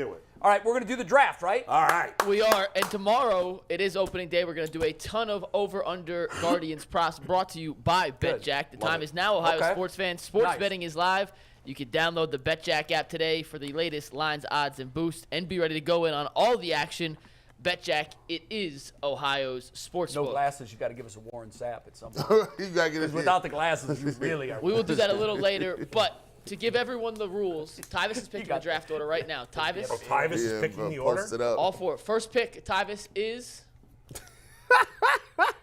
Do it. All right, we're going to do the draft, right? All right. We are, and tomorrow it is opening day. We're going to do a ton of over/under Guardians props brought to you by BetJack. The time is now, Ohio sports fans. Sports betting is live. You can download the BetJack app today for the latest lines, odds, and boosts, and be ready to go in on all the action. BetJack, it is Ohio's sports book. No glasses, you got to give us a Warren Sapp at some point. You got to get it. Without the glasses, you really are. We will do that a little later, but to give everyone the rules, Tyvis is picking the draft order right now. Tyvis. Oh, Tyvis is picking the order? All four. First pick, Tyvis is...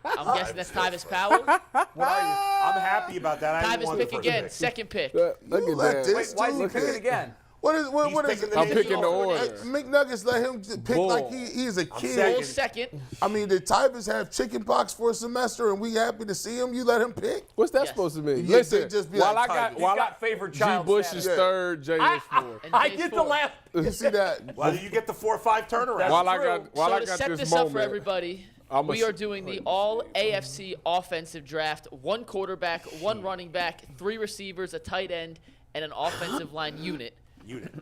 I'm guessing that's Tyvis Powell. What are you? I'm happy about that. Tyvis pick again. Second pick. Look at that. Wait, why is he picking again? What is I'm picking the order. McNuggets let him pick Bull. like he's a kid. Bull second. I mean, did Tyvis have chicken pox for a semester and we happy to see him? You let him pick? What's that Yes. supposed to mean? Yeah, Listen, they just be while like I got, Tyvis. while He's I, got favorite G. child Bush status. is third, Jay is fourth. And I Jay's get the fourth. laugh. You see that? Well, you get the 4-5 turnaround. While I true. got, while So I to got set this this moment, up for everybody, we are doing the all AFC offensive draft. 1 quarterback, 1 running back, 3 receivers, a tight end, and an offensive line unit.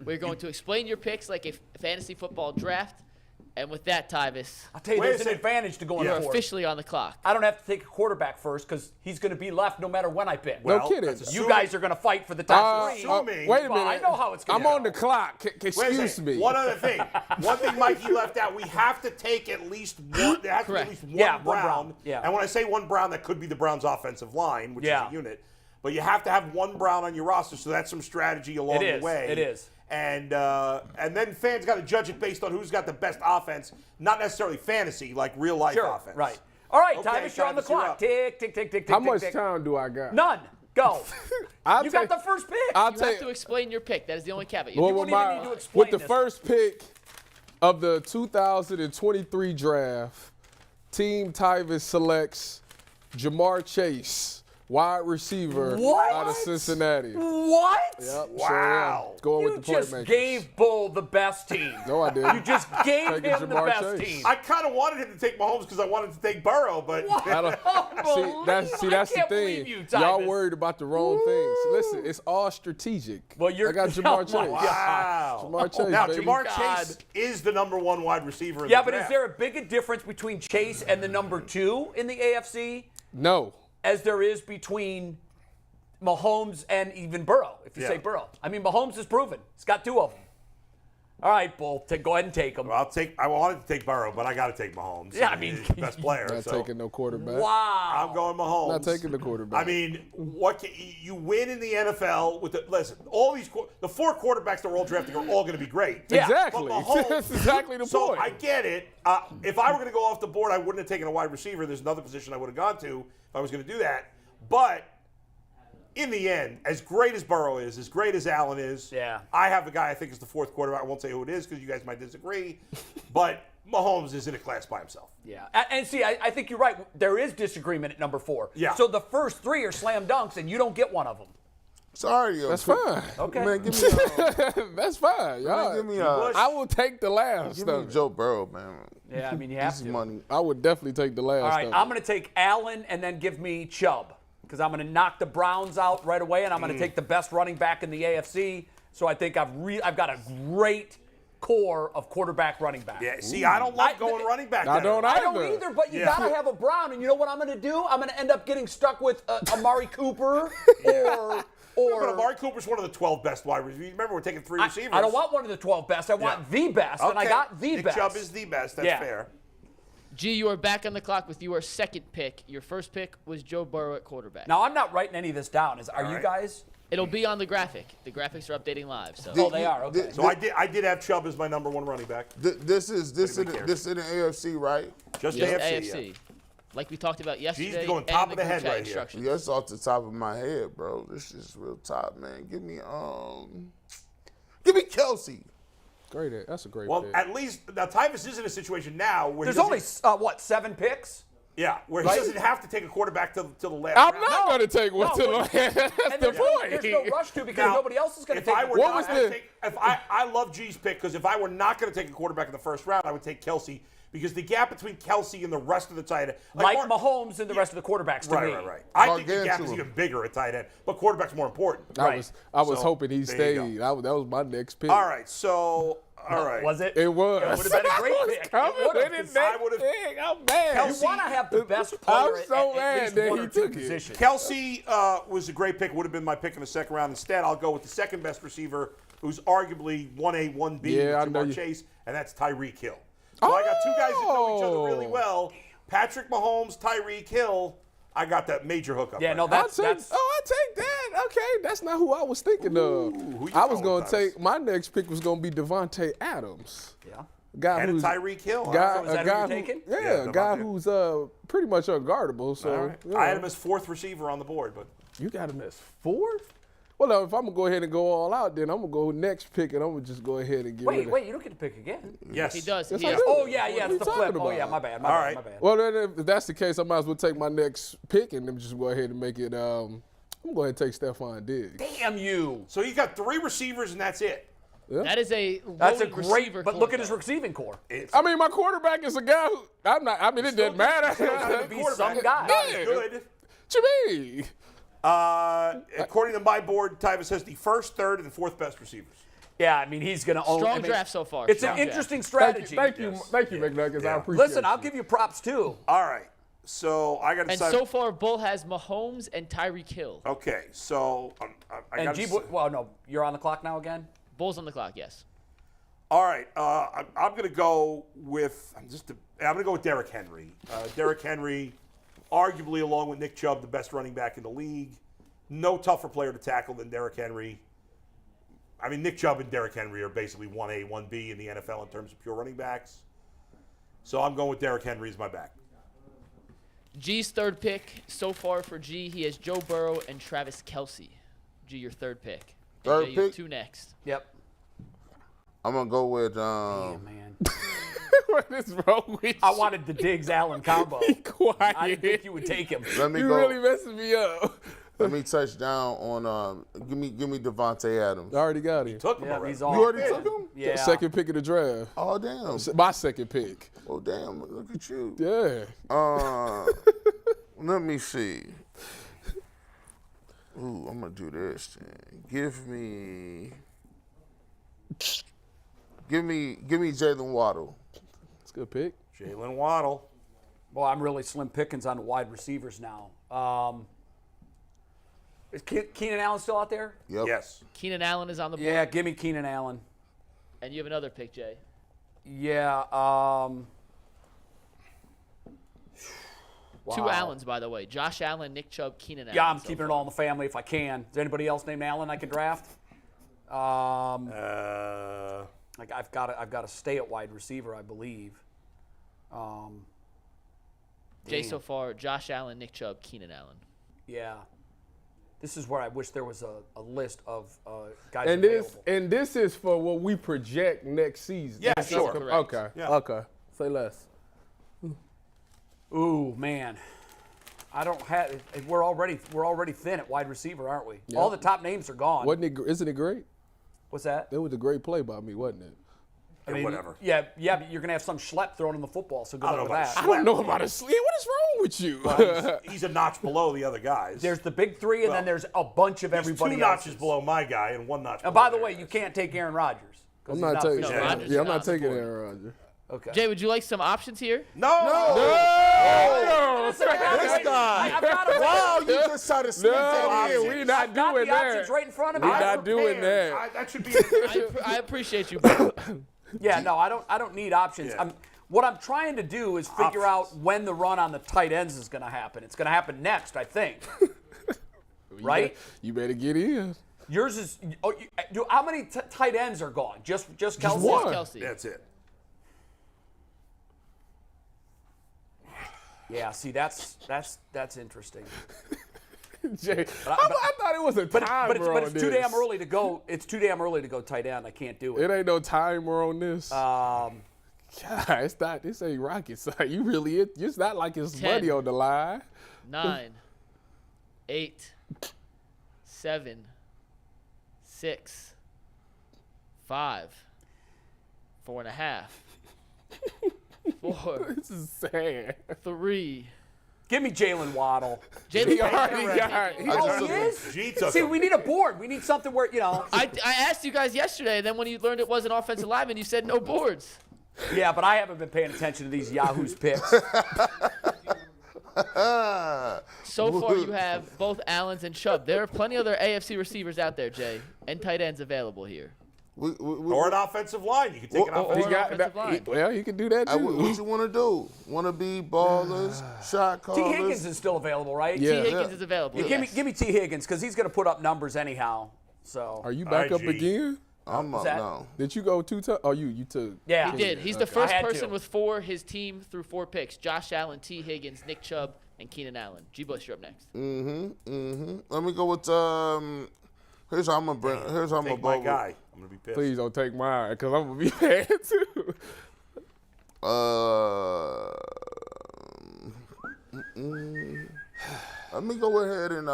We're going to explain your picks like a fantasy football draft. And with that, Tyvis, I'll tell you, Wait a there's an second. advantage to going you're forward. officially on the clock. I don't have to take a quarterback first because he's going to be left no matter when I pick. No kidding. that's You guys are going to fight for the top 3. assuming- wait a Well, minute. I know how it's going I'm to on the clock. Wait a Excuse second. me. One other thing. One thing Mikey left out. We have to take at least one. There has to be at Correct. least one Yeah, one Brown. Brown. Yeah. And when I say one Brown, that could be the Browns' offensive line, which Yeah. is a unit. But you have to have one Brown on your roster, so that's some strategy along It is. the way. It is. And then fans got to judge it based on who's got the best offense, not necessarily fantasy, like real life Sure, offense. right. All right, Okay, Tyvis, you're on the Tyvis, you're clock. up. Tick, tick, tick, tick, tick, How tick, much tick. time do I got? None. Go. I'll You take, got the first pick. I'll You take. have to explain your pick. That is the only caveat. Well, You with, won't even my, need to explain with the this first pick of the 2023 draft, Team Tyvis selects Jamar Chase, wide receiver What? out of Cincinnati. What? Yep, Wow. Going You with the just playmakers. gave Bull the best team. No, I didn't. You just gave Taking him the Jamar best Chase. team. I kind of wanted him to take Mahomes because I wanted to take Burrow, but I don't, that's I the can't thing. believe you, Y'all Tyvis. worried about the wrong things. Listen, it's all strategic. Well, you're- I got Oh, Jamar my Chase. God. wow. Jamar Chase, Now, baby. Jamar God. Chase is the #1 wide receiver in Yeah, the but draft. is there a big difference between Chase and the number 2 in the AFC No. as there is between Mahomes and even Burrow, if you Yeah. say Burrow? I mean, Mahomes is proven. He's got 2 of them. All right, Bull, go ahead and take them. I wanted to take Burrow, but I got to take Mahomes. Yeah, I mean, he's the best player. Not so taking no quarterback. Wow. I'm going Mahomes. Not taking the quarterback. I mean, you win in the NFL with all these the 4 quarterbacks that are all drafting are all going to be great. Yeah. Exactly. But Mahomes- That's exactly the So point. I get it. If I were going to go off the board, I wouldn't have taken a wide receiver. There's another position I would have gone to if I was going to do that. But in the end, as great as Burrow is, as great as Allen is, Yeah. I have a guy I think is the 4th quarterback. I won't say who it is because you guys might disagree. But Mahomes is in a class by himself. Yeah, and see, I think you're right. There is disagreement at number 4. Yeah. So the first 3 are slam dunks, and you don't get one of them. Sorry, yo. That's fine. Okay. Man, give me That's fine. Y'all. give me I will take the last give me of it. Joe Burrow, man. Yeah, I mean, you have Easy to. money. I would definitely take the last All right, of I'm it. going to take Allen and then give me Chubb because I'm going to knock the Browns out right away, and I'm going to take the best running back in the AFC. So I think I've got a great core of quarterback running back. Yeah. See, I don't love going running back. I that don't early. I don't either. either, but you Yeah. got to have a Brown, and you know what I'm going to do? I'm going to end up getting stuck with Amari Cooper But Amari Cooper's one of the 12 best wide receivers. Remember, we're taking 3 receivers. I don't want one of the 12 best. I want the best, and I Okay. got the Nick best. Chubb is the best. That's Yeah. fair. G, you are back on the clock with your second pick. Your first pick was Joe Burrow at quarterback. Now, I'm not writing any of this down. Are you right. guys? It'll be on the graphic. The graphics are updating live. So Oh, they are. Okay. So I did have Chubb as my #1 running back. This in Anybody cares? the AFC, right? Just just AFC. AFC. Yeah. Like we talked about yesterday. going and top the of the group head chat right here. instructions. Yeah, it's off the top of my head, bro. This is real top, man. Give me Kelsey. Great. That's a great Well, pick. at least now Tyvis is in a situation now where There's he only, doesn't- 7 picks? where he doesn't have to take a quarterback till the last I'm round. not going to take one No, to the but- last. That's And the there's point. no rush to because Now, nobody else is going to If take I it. were What not was gonna the- take, if I love G's pick because if I were not going to take a quarterback in the first round, I would take Kelsey because the gap between Kelsey and the rest of the tight end, Like Mahomes and the rest of the quarterbacks to me. Right. I think the gap is Gargantuan. even bigger at tight end, but quarterback's more important. I was So, hoping he there you go. stayed. That was my next pick. All right, so All right. Was it? It was. It would have been a great pick. It would've, 'cause I would've- I'm mad. You want to have the best player I'm so at mad least that one he or two took it. positions. Kelsey was a great pick. Would have been my pick in the second round. Instead, I'll go with the second best receiver, who's arguably 1A, 1B Yeah, I with know Jamar you- Chase, and that's Tyreek Hill. So I got two guys that know each other really well. Patrick Mahomes, Tyreek Hill. I got that major hookup. Yeah, right no, there. that's I take that. Okay, that's not who I was thinking of. who you I was going going to with, take my next pick was going to be Devontae Adams. Yeah. Guy And who's Tyreek Hill. guy, So is that a who guy you're who, taking? yeah, Yeah, a guy Devontae. who's pretty much unguardable. So All right. you know, I had him as fourth receiver on the board, but you got him as fourth. Well, no, if I'm gonna go ahead and go all out, then I'm gonna go next pick, and I'm gonna just go ahead and get rid of. Wait, you don't get to pick again. yes, He does. Yes, He I has- do. Oh, yeah, What are it's you the talking flip. Oh, about? yeah, my bad. All right. My bad. Well, then if that's the case, I might as well take my next pick and then just go ahead and make it. I'm gonna go ahead and take Stephon Diggs. Damn you. So you got three receivers, and that's it. That is a That's a loaded great, receiver but core, look at his though. receiving core. I mean, my quarterback is a guy who I mean, it doesn't matter. to be some guy. Not as Yeah. good. What you mean? According to my board, Tyvis has the first, third, and fourth best receivers. Yeah, I mean, he's going to own. Strong I mean, draft so far. It's Strong an draft. interesting Thank you, strategy. thank you, McNuggets. Yeah. I appreciate Listen, it. I'll give you props too. All right. So I got to And decide. so far, Bull has Mahomes and Tyreek Hill. Okay, so I And got G, to. well, no, you're on the clock now again. Bull's on the clock, yes. All right, I'm going to go with Derrick Henry. Derrick Henry, arguably along with Nick Chubb, the best running back in the league. No tougher player to tackle than Derrick Henry. I mean, Nick Chubb and Derrick Henry are basically 1A, 1B in the NFL in terms of pure running backs. So I'm going with Derrick Henry as my back. G's third pick so far for G, he has Joe Burrow and Travis Kelce. G, your third pick. And Third Jay, you have pick? two next. Yep. I'm gonna go with Man, What is wrong with you? I wanted the Diggs Allen combo. Be quiet. I didn't think you would take him. let me You go. really messing me up. Let me touch down on give me Devontae Adams. I already got him. Took him Yeah, already. he's all. You already took him? Yeah. Second pick of the draft. Oh damn. My second pick. Oh damn. Look at you. Yeah. Let me see. Ooh, I'm gonna do this. Then. Give me Jalen Waddle. It's a good pick. Jalen Waddle. Well, I'm really slim pickings on the wide receivers now. Is Keenan Allen still out there? Yep. Yes. Keenan Allen is on the board. Yeah, give me Keenan Allen. And you have another pick, Jay. Yeah. Two Wow. Allens, by the way. Josh Allen, Nick Chubb, Keenan Allen. Yeah, I'm so keeping it far. all in the family if I can. Is there anybody else named Allen I can draft? Like I've got to stay at wide receiver, I believe. Jay, so far, Josh Allen, Nick Chubb, Keenan Allen. Yeah. This is where I wish there was a list of guys And available. this is for what we project next season. Yeah, This sure. is- Correct. Okay. Yeah. Okay. Say less. Ooh, man. I don't have. We're already thin at wide receiver, aren't we? All the top names are gone. Isn't it great? What's that? It was a great play by me, wasn't it? I mean, whatever. Yeah, but you're gonna have some schlep throwing in the football, so good I luck don't with know that. about I don't know about a sleep. What is wrong with you? He's a notch below the other guys. There's the big three, and Well, then there's a bunch of He's everybody two notches else's. below my guy and one notch. And below by the their way, guys. you can't take Aaron Rodgers. 'cause I'm he's not taking. No, officially- Rodgers Yeah, I'm is not not taking on the Aaron Rodgers. Okay. Jay, would you like some options here? No. Listen, I got This it. guy. I've got it. Wow, you just tried to sneak that in. we not I've got doing the options that. right in front of me. We're not doing prepared. that. That should be. I appreciate you. Bro. Yeah, no, I don't need options. Yeah. What I'm trying to do is figure Options. out when the run on the tight ends is going to happen. It's going to happen next, I think. Right? You better get in. Yours is. How many tight ends are gone? Just Kelsey? one. Kelsey. That's it. Yeah. See, that's interesting. Jay, I thought it was a timer But on it's this. too damn early to go. It's too damn early to go tight end. I can't do it. It ain't no timer on this. Um, God, it's not. This ain't rocket science. You really. It's not like it's 10. money on the line. 9, 8, 7, 6, 5, 4.5, 4, This is sad. 3, Give me Jalen Waddle. Jalen Oh, he is? G took See, him. we need a board. We need something where, I asked you guys yesterday, and then when you learned it was an offensive lineman, you said no boards. Yeah, but I haven't been paying attention to these Yahoo's picks. So far, you have both Allens and Chubb. There are plenty of other AFC receivers out there, Jay, and tight ends available here. Or an offensive line. You can take an offensive line. He can do that too. What you want to do? Want to be ballers, shot T. callers? Higgins is still available, right? Yeah. T. Higgins is available. Yeah, Yes. give me T. Higgins because he's going to put up numbers anyhow. So. Are you back up IG. again? I'm up that? now. Did you go 2 times? Oh, you took. Yeah. He did. He's the I first had person to. with 4. His team through 4 picks: Josh Allen, T. Higgins, Nick Chubb, and Keenan Allen. G. Bush, you're up next. Let me go with Here's how I'm gonna bring. Here's how I'm gonna Take my go. guy. I'm gonna be pissed. Please don't take mine because I'm gonna be mad too. Let me go ahead and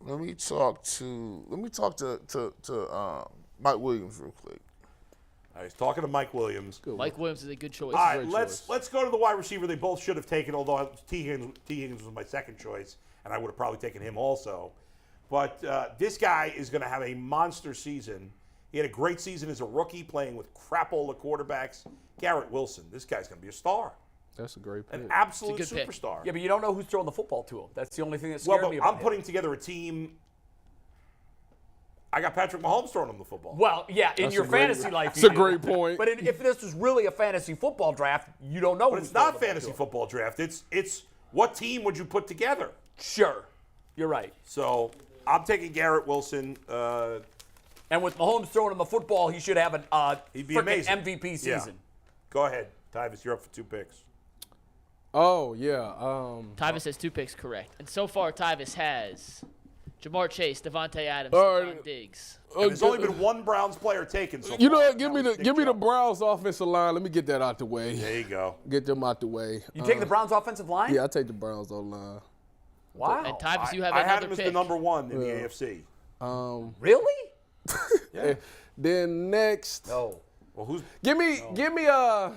let me talk to Mike Williams real quick. All right, he's talking to Mike Williams. Mike Williams is a good choice. All right, let's go to the wide receiver they both should have taken, although T. Higgins was my second choice, and I would have probably taken him also. But this guy is going to have a monster season. He had a great season as a rookie playing with crapola quarterbacks. Garrett Wilson, this guy's going to be a star. That's a great pick. An absolute It's a good pick. superstar. Yeah, but you don't know who's throwing the football to him. That's the only thing that well, scared but me about I'm him. putting together a team. I got Patrick Mahomes throwing him the football. Well, yeah, in That's your a great- fantasy life. that's you a do. great point. But if this was really a fantasy football draft, you don't know. But who's it's not throwing the ball fantasy to him. football draft. It's what team would you put together? Sure, you're right. So I'm taking Garrett Wilson. And with Mahomes throwing him the football, he should have a He'd be freaking amazing. MVP Yeah. season. Go ahead, Tyvis. You're up for 2 picks. Oh yeah. Tyvis has 2 picks correct. And so far, Tyvis has Jamar Chase, Devontae Adams, All right. Stephon Diggs. And there's only been 1 Browns player taken so You far. know what? Give me That was the Nick Chubb. Browns offensive line. Let me get that out the way. There you go. Get them out the way. You take the Browns offensive line? Yeah, I take the Browns line. Wow. And Tyvis, you have I another had him as pick. the number 1 in the AFC. Really? Then next, No. Well, who's? give me Yeah.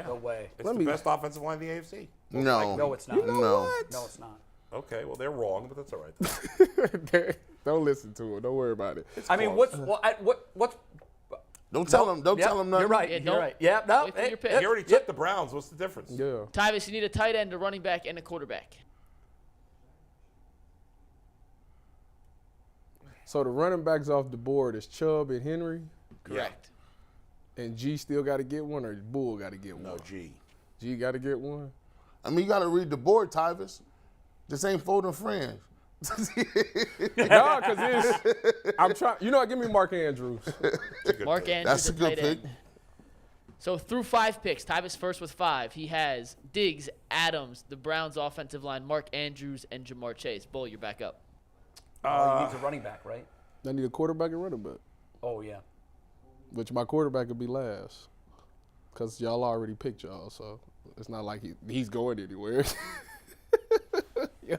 No way. It's the best offensive line in the AFC. No. No, it's not. No. No, it's not. Okay, well they're wrong, but that's all right. don't listen to it. Don't worry about it. I mean, close. what's? Don't tell him. Don't Yep, tell him nothing. You're right. Yeah, You're don't- right. Yeah. No. wait for your pick. He already took the Browns. What's the difference? Yeah. Tyvis, you need a tight end, a running back, and a quarterback. So the running backs off the board is Chubb and Henry, Correct. and G still got to get one, or Bull got to get one. No, G. G got to get one. I mean, you got to read the board, Tyvis. This ain't folding friends. No, because I'm trying. You know what? Give me Mark Andrews. Mark Andrews, That's a the good tight pick. end. So through 5 picks, Tyvis first with 5. He has Diggs, Adams, the Browns offensive line, Mark Andrews, and Jamar Chase. Bull, you're back up. He needs a running back, right? I need a quarterback and running back, Oh yeah. which my quarterback would be last, because y'all already picked y'all, so it's not like he's going anywhere. Yeah.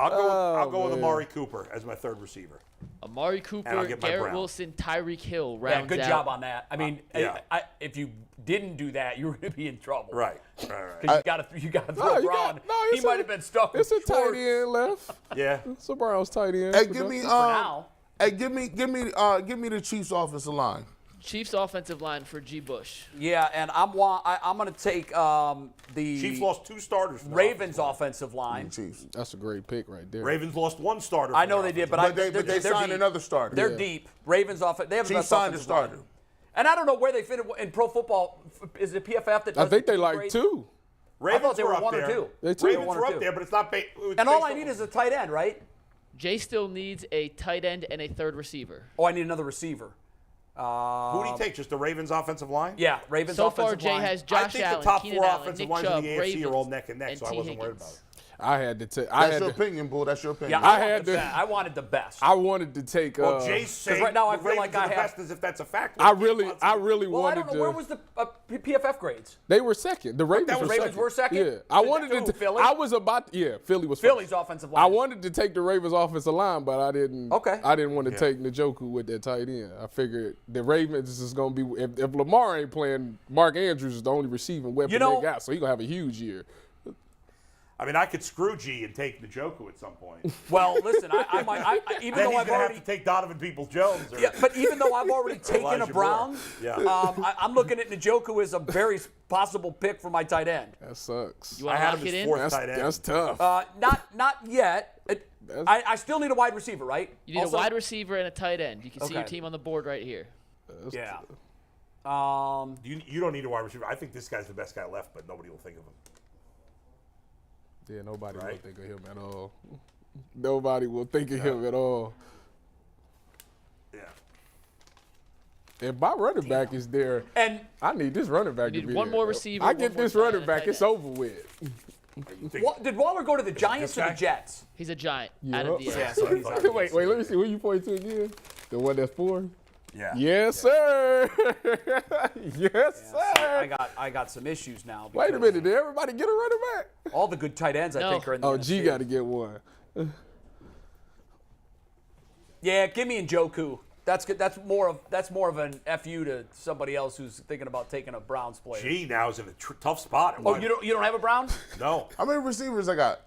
I'll go with man. Amari Cooper as my 3rd receiver. Amari And Cooper, I'll get my Garrett Browns. Wilson, Tyreek Hill Yeah. rounds Good out. job on that. I mean, yeah. if you didn't do that, you were going to be in trouble. Right. Because you got to throw Braun. He might have been stuck with It's a tight shorts. end left. Yeah. It's a Browns tight end. Hey, give me now. Hey, give me the Chiefs offensive line. Chiefs offensive line for G. Bush. Yeah, and I'm going to take the Chiefs lost 2 starters. from their Ravens offensive line. Chiefs. That's a great pick right there. Ravens lost 1 starter. I from know their they did, offensive but But they they're signed deep. another starter. They're deep. Ravens offense. They have the Chiefs best signed a offensive starter. line. And I don't know where they fit in pro football. Is it PFF that does I think the they like grade? 2. Ravens I thought they were up 1 or there. 2. They two. Ravens One or were up two. there, but it's not. And all I need is a tight end, right? Jay still needs a tight end and a 3rd receiver. Oh, I need another receiver. Who do you take? Just the Ravens offensive line? Yeah, Ravens So offensive far, Jay line. has I Josh think Allen, the top Keenan 4 Allen, offensive Nick lines Chubb, in the AFC Ravens, are all neck and neck, and so I T. wasn't worried Higgins. about it. I had to take. That's your opinion, Bull. That's your opinion. Yeah, I I wanted the best. I wanted to take. Well, Jay's saying right now I the feel like Ravens are I the have- best as if that's a fact. I really well, I wanted don't know. to. Where was the PFF grades? They were second. The Ravens that was were Ravens second. were second? Yeah, I Did wanted that to. go Philly? I was about. Yeah, Philly was Philly's first. offensive line. I wanted to take the Ravens offensive line, but I didn't. Okay. I didn't want to take Njoku with that tight end. I figured the Ravens is going to be if Lamar ain't playing, Mark Andrews is the only receiving weapon You know- they got, so he's gonna have a huge year. I mean, I could screw G and take Njoku at some point. Well, listen, I might. Even Then though he's I've going to already. have to take Donovan Peoples-Jones. Or, Yeah, but even though I've already taken a Elijah Brown, Moore. I'm looking at Njoku as a very possible pick for my tight end. That sucks. You I want to had lock him it as in? fourth tight end. That's tough. Not yet. I still need a wide receiver, right? You need Also- a wide receiver and a tight end. You can see your Okay. team on the board right here. Yeah. You don't need a wide receiver. I think this guy's the best guy left, but nobody will think of him. Yeah, nobody will Right. think of him at all. Nobody will think of him at all. Yeah. If my running back is there, And I need this running back You to need be one there. more receiver, I one get more this tight running end, back. tight It's end. over with. You think- did Waller go to the Giants or guy? the Jets? He's a giant out of the Yup. Yeah, AFC. so he's out of the wait, let me see. Who you point to again? The one that's 4? Yeah. Yes, sir. Yes, sir. I got some issues now. Wait a because minute. Did everybody get a running back? All the good tight ends I No. think are in the Oh, G NFC. got to get one. Yeah, give me Njoku. That's good. That's more of an FU to somebody else who's thinking about taking a Browns player. G now is in a tough spot. Oh, you don't have a Brown? No. How many receivers I got?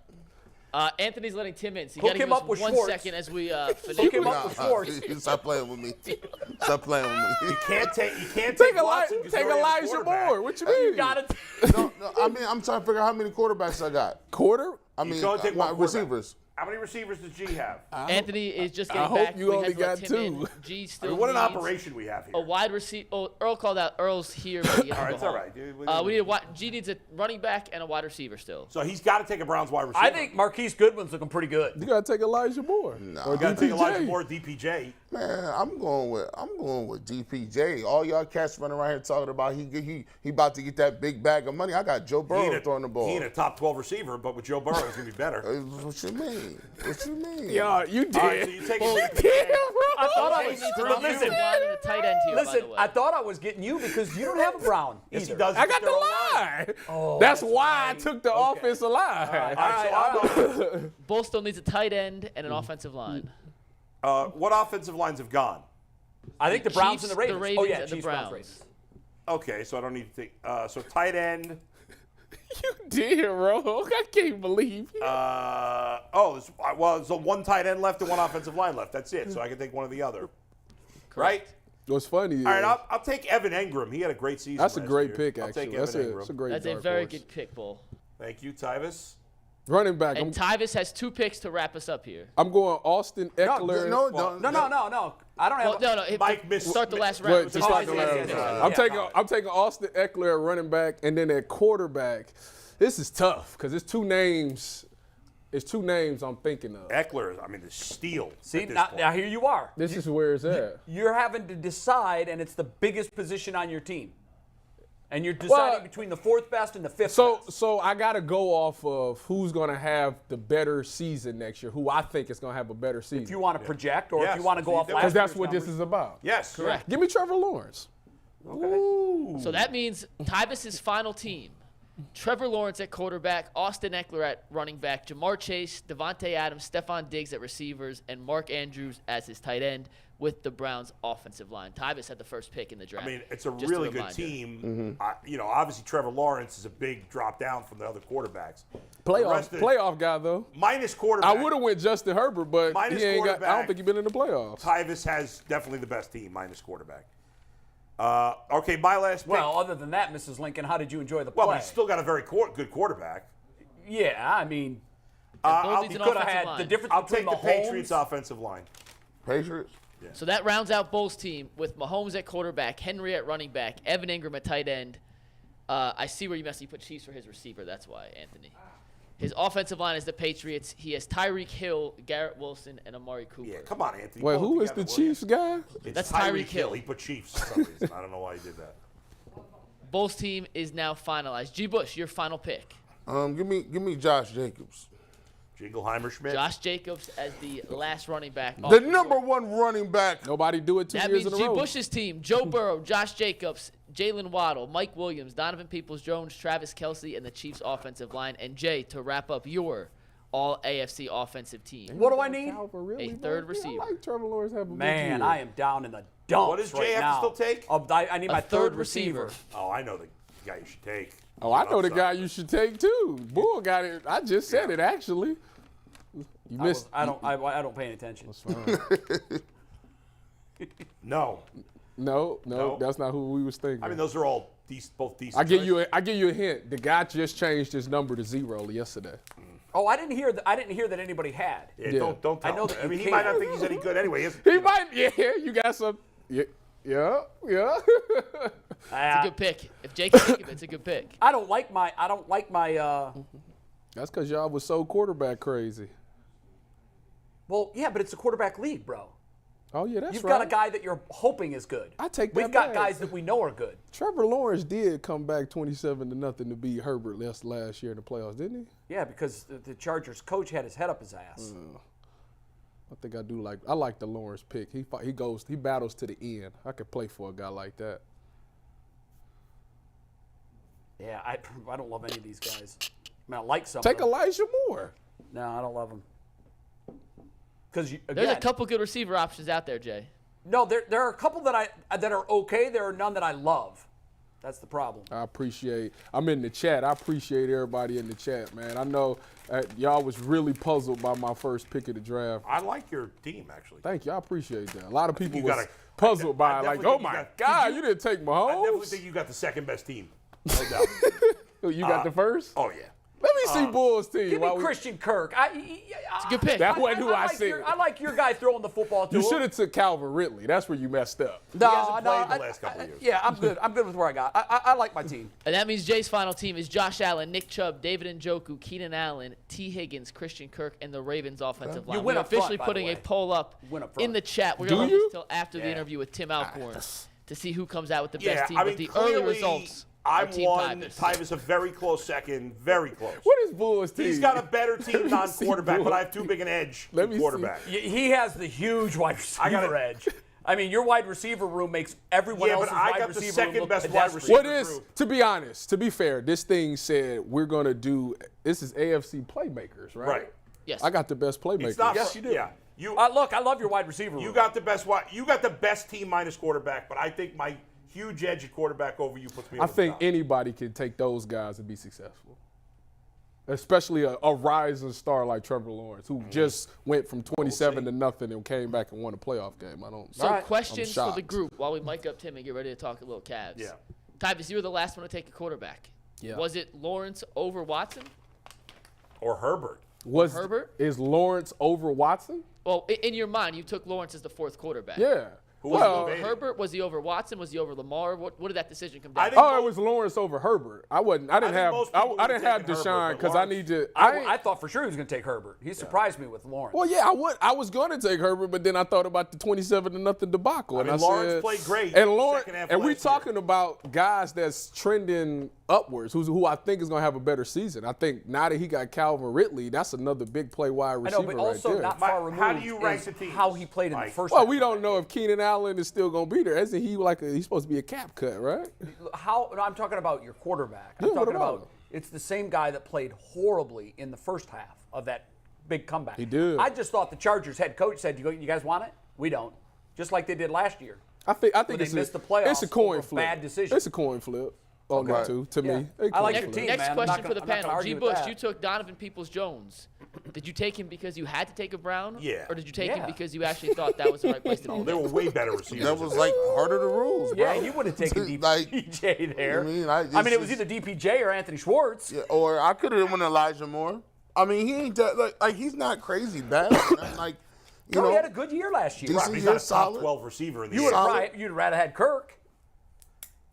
Anthony's letting Tim in, so you Hook got to give him us up with 1 Schwartz. second as we finish. Hook him up with Schwartz. Stop playing with me. Stop playing with me. You can't take Take Watson 'cause take you already have a Elijah quarterback. Moore. What you mean? You got it. No, I mean, I'm trying to figure out how many quarterbacks I got. Quarter? I You mean, can only take my one quarterback. receivers. How many receivers does G have? Anthony is just I getting hope back. you We only had to let got Tim in. two. G I still mean, what an needs operation we have here. a wide receiver. Oh, Earl called out. Earl's here. But he has All to right, go it's all home. right. Dude. We need a wide. G needs a running back and a wide receiver still. So he's got to take a Browns wide receiver. I think Marquise Goodwin's looking pretty good. You got to take Elijah Moore. Or you got to take Elijah DPJ. Moore, DPJ. Man, I'm going with DPJ. All y'all cats running around here talking about he about to get that big bag of money. I got Joe He Burrow ain't throwing the ball. He ain't a top 12 receiver, but with Joe Burrow, it's going to be better. What you mean? What you mean? Yeah, you did. All right, so you take Damn, DPJ. bro. I thought I He was. needs an But offensive listen, line and a tight end here. by listen. the way. I thought I was getting you because you don't have a Brown Yes, he either. does. I got the They're all line. Oh, that's why I took the offensive line. All right, so I'll go. Bull still needs a tight end and an offensive line. What offensive lines have gone? I think the Browns Chiefs, and the Ravens. the Ravens Oh yeah, and the Chiefs, Browns. Ravens. Okay, so I don't need to think. So tight end. You did, bro. I can't believe you. There's a one tight end left and one offensive line left. That's it. So I can take one or the other. Right? What's funny is All right, I'll take Evan Engram. He had a great season. that's a last great year. pick, I'll actually. take That's Evan a Engram. great That's a dark very horse. good pick, Bull. Thank you, Tyvis. Running back. And Tyvis has 2 picks to wrap us up here. I'm going Austin Eckler. No. I don't have. Well, no. Mike missed. Start the last round. Wait, with to the start the Tyvis. last yes, yes, round. yes. I'm taking Austin Eckler at running back, and then at quarterback. This is tough because it's two names. It's 2 names I'm thinking of. Eckler, I mean, the steal. See, at this now point. here you are. This is where it's at. You're having to decide, and it's the biggest position on your team. And you're deciding Well, between the 4th best and the 5th best. So I got to go off of who's going to have the better season next year, who I think is going to have a better season. If you want to project, or if Yes, you want to go off last Because that's year's what this numbers. is about. Yes. Correct. Give me Trevor Lawrence. So that means Tyvis's final team. Trevor Lawrence at quarterback, Austin Eckler at running back, Jamar Chase, Devontae Adams, Stephon Diggs at receivers, and Mark Andrews as his tight end with the Browns' offensive line. Tyvis had the first pick in the draft. I mean, it's a Just really good reminder. team. Obviously Trevor Lawrence is a big drop down from the other quarterbacks. Playoff guy though. Minus quarterback. I would have went Justin Herbert, but Minus he ain't got. I quarterback. don't think he's been in the playoffs. Tyvis has definitely the best team, minus quarterback. Okay, my last pick. Well, other than that, Mrs. Lincoln, how did you enjoy the play? Well, he's still got a very good quarterback. Yeah, I mean, Bull you needs an could have offensive had line. the difference I'll between take the Mahomes. Patriots offensive line. Patriots? So that rounds out Bull's team with Mahomes at quarterback, Henry at running back, Evan Engram at tight end. I see where you messed. You put Chiefs for his receiver. That's why, Anthony. His offensive line is the Patriots. He has Tyreek Hill, Garrett Wilson, and Amari Cooper. Yeah, come on, Anthony. Wait, pull it who is the together, will ya? Chiefs guy? It's That's Tyreek Tyreek Hill. He put Chiefs for some reason. I don't know why he did that. Bull's team is now finalized. G. Bush, your final pick. Give me Josh Jacobs. Jingleheimer Schmidt. Josh Jacobs as the last running back. The number 1 running back. Nobody do it 2 That years means in G. a row. Bush's team: Joe Burrow, Josh Jacobs, Jalen Waddle, Mike Williams, Donovan Peoples-Jones, Travis Kelce, and the Chiefs' offensive line. And Jay, to wrap up your all AFC offensive team. What do I need? Calvin, really, A bro? third Yeah, receiver. I like Trevor Lawrence have a Man, big year. I am down in the dumps What does Jay right have to now. still take? I need my third receiver. Oh, I know the guy you should take. Oh, I know the Upside. guy you should take too. Bull got it. I just said it actually. You missed. I don't pay any attention. That's fine. No. No, that's not who we was thinking. I mean, those are all both decent. I give choices. you a hint. The guy just changed his number to 0 yesterday. Oh, I didn't hear that anybody had. Yeah, Yeah. Don't tell I know him. that I mean, you he might can't. not think he's any good anyway. He might. Yeah, you got some. Yeah. It's a good pick. If Jay can think of it, it's a good pick. I don't like my. That's because y'all was so quarterback crazy. Well, yeah, but it's a quarterback league, bro. Oh yeah, that's You've right. got a guy that you're hoping is good. I take We've that got back. guys that we know are good. Trevor Lawrence did come back 27-0 to beat Herbert last year in the playoffs, didn't he? Yeah, because the Chargers coach had his head up his ass. I think I do like. I like the Lawrence pick. He battles to the end. I could play for a guy like that. Yeah, I don't love any of these guys. I mean, I like some. Take of them. Elijah Moore. No, I don't love them. Because There's a couple good receiver options out there, Jay. No, there are a couple that are okay. There are none that I love. That's the problem. I appreciate. I'm in the chat. I appreciate everybody in the chat, man. I know y'all was really puzzled by my first pick of the draft. I like your team, actually. Thank you. I appreciate that. A lot of people you was gotta- puzzled by it, like, definitely oh think you my got- God, you didn't take I definitely Mahomes. think you got the second best team. No doubt. You got the first? Oh, yeah. Let me see Bulls team. Give me while we- Christian Kirk. It's a good pick. That wasn't who I like said. I like your guy throwing the football to You him. should have took Calvin Ridley. That's where you messed up. No, hasn't no. played the last couple of years. Yeah, I'm good. I'm good with where I got. I like my team. And that means Jay's final team is Josh Allen, Nick Chubb, David Njoku, Keenan Allen, T. Higgins, Christian Kirk, and the Ravens offensive line. You win We're up front, officially by the putting way. a poll up Win up front. in the chat. We're Do going to you? hold this till after the Yeah. interview with Tim Alcorn to see who comes out with the Yeah, best team. I mean, But the early clearly, results are I'm Team one. Tyvis. Tyvis a very close second. Very close. What is Bulls team? He's got a better team Let me see non-quarterback, but Bulls. I have too big an edge Let in me see. quarterback. He has the huge wide receiver edge. I mean, your wide receiver room makes everyone Yeah, but else's I wide got the receiver second room look best wide pedestrian. receiver. What is, to be honest, to be fair, this thing said we're going to do, this is AFC playmakers, right? Right. Yes. I got the best playmakers. It's not. Yes, you do. Yeah. You Look, I love your wide receiver room. you got the best. You got the best team minus quarterback, but I think my huge edge at quarterback over you puts me. I over the think top. anybody can take those guys and be successful. Especially a rising star like Trevor Lawrence, who just went from 27 to nothing and came back and won a playoff game. So All right. questions I'm for the shocked. group while we mic up Tim and get ready to talk a little Cavs. Yeah. Tyvis, you were the last one to take a quarterback. Yeah. Was it Lawrence over Watson? Or Herbert. Herbert? Is Lawrence over Watson? Well, in your mind, you took Lawrence as the fourth quarterback. Yeah. Who was Was he the over favorite? Herbert? Was he over Watson? Was he over Lamar? What did that decision come down I to? think- Oh, it was Lawrence over Herbert. I didn't think have most people I would didn't have have taken Deshaun Herbert, but because I Lawrence- need to. I thought for sure he was going to take Herbert. He surprised me with Lawrence. Well, yeah, I was going to take Herbert, but then I thought about the 27-0 debacle, I and mean, I Lawrence said, played great And the Lawrence, second half of and we last year. talking about guys that's trending upwards, who I think is going to have a better season. I think now that he got Calvin Ridley, that's another big play wide I receiver know, but right also there. not far Mike, removed how do you rank is the teams? how he played in the Mike? first Well, half. we don't know if Keenan Allen is still going to be there. Isn't he he's supposed to be a cap cut, right? No, I'm talking about your quarterback. I'm Yeah, what talking about about him? it's the same guy that played horribly in the first half of that big comeback. He did. I just thought the Chargers head coach said, "You guys want it? We don't." Just like they did last year. I think When they it's missed the it's playoffs a coin over flip. bad decision. It's a coin flip on that too, to Yeah. me. I like Coin your flip. team, Next man. I'm question not for the gonna- I'm not panel. gonna G. argue with Bush, that. you took Donovan Peoples-Jones. Did you take him because you had to take a Brown? Yeah. Or did you take him Yeah. because you actually thought that was the right place to Oh, do they it? were way better receivers. That was like part of the rules, bro. Yeah, you would have taken Like, DPJ there. I mean, it was either DPJ or Anthony Schwartz. Yeah, or I could have went Elijah Moore. I mean, he ain't that like he's not crazy bad. Man. Like, you No, he know, had a good year last year. Decent. Right, he's not a top solid. 12 receiver in the You would NFL. have you'd rather had Kirk.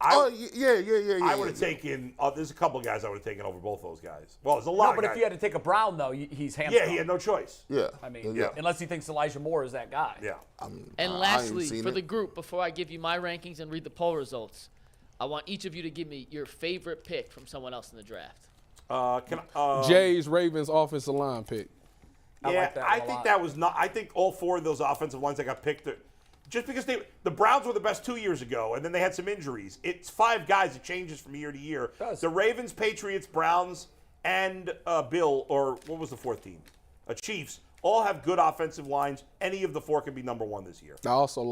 oh yeah. I would have taken. There's a couple of guys I would have taken over both those guys. Well, there's a lot No, but of if guys. you had to take a Brown though, he's hamstrung. Yeah, he had no choice. Yeah. I mean, Yeah. unless he thinks Elijah Moore is that guy. Yeah. And I ain't lastly, seen for it. the group, before I give you my rankings and read the poll results, I want each of you to give me your favorite pick from someone else in the draft. Can I, Jay's Ravens offensive line pick. like that I one a think lot. that was not. I think all 4 of those offensive lines that got picked, just because the Browns were the best 2 years ago, and then they had some injuries. It's 5 guys. It changes from year to year. It does. The Ravens, Patriots, Browns, and Bill, or what was the 4th team? Chiefs. All have good offensive lines. Any of the 4 can be number 1 this year. I also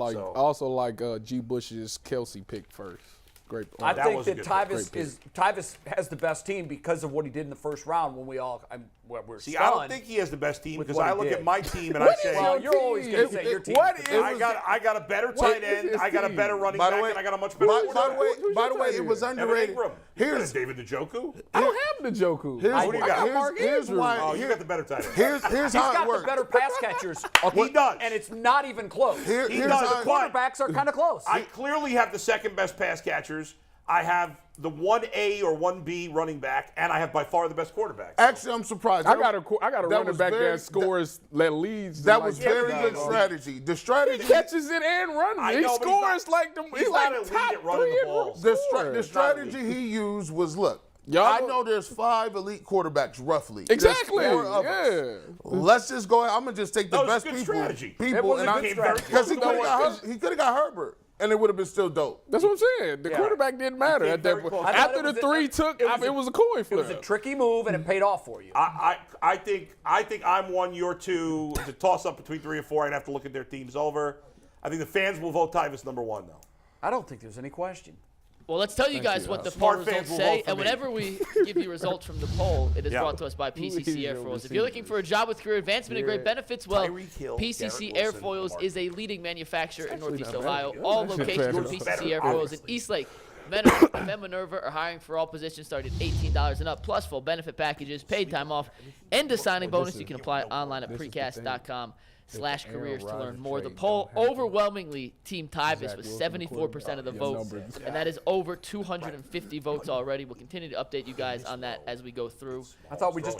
like G. Bush's Kelsey pick first. Great. I That think was a that good pick. Tyvis has the best team because of what he did in the first round when we're See, stunned. I don't think he has the best team with because what I he look did. at my team and I What is say, Well, your you're always going to team? say your team. What is is the best. I got a better What tight is end. his I got a team? better running By back, the way, and I got a much better by quarterback. the way, it was Evan underrated. Ingram. Here's David Njoku. I don't have the Joku. Here's What do you got? here's why. Oh, you got the better tight end. Here's He's how got it works. the better pass catchers. He does. And it's not even close. Here's He does. how- The Quarterbacks are kind of close. I clearly have the second best pass catchers. I have the 1A or 1B running back, and I have by far the best quarterback. Actually, I'm surprised. I got a That running was back very- that scores, that leads. That like was very that good guy. strategy. The He strategy. catches it and runs I it. He know, but he's scores not- like them. he's He's not like elite top at running 3 the in ball. The strategy he used was, look, Y'all I know- know there's 5 elite quarterbacks roughly. Exactly. There's 4 of us. Yeah. Let's just go ahead. I'm gonna just take the That was best a good people. strategy. It was and a I good strategy. because he You could know have what? got he could have got Herbert, and it would have been still dope. That's what I'm saying. The quarterback didn't matter came at that very point. close. I thought After it the was a- 3 took, it was a coin It flip. was a tricky move, and it paid off for you. I think I'm 1, you're 2. It's a toss-up between 3 and 4. I'd have to look at their teams over. I think the fans will vote Tyvis number 1, though. I don't think there's any question. Well, let's tell you guys what the poll Smart results fans will say. vote for And me. whenever we give you results from the poll, it is Yeah. brought to us by PCC Please Airfoils. If oversee you're looking for a job with career advancement and great benefits, well, Tyreek Hill, PCC Garrett Wilson, Airfoils Mark. is a leading manufacturer in Northeast not bad. Ohio. Yeah, All that's locations better. of PCC Better, Airfoils in obviously. Eastlake. Men Minerva are hiring for all positions starting at $18 and up, plus full benefit packages, paid time off, and a signing bonus. You can apply online at precast.com/careers to learn more. The poll overwhelmingly Team Tyvis with 74% of the votes, and that is over 250 votes already. We'll continue to update you guys on that as we go through. I thought we just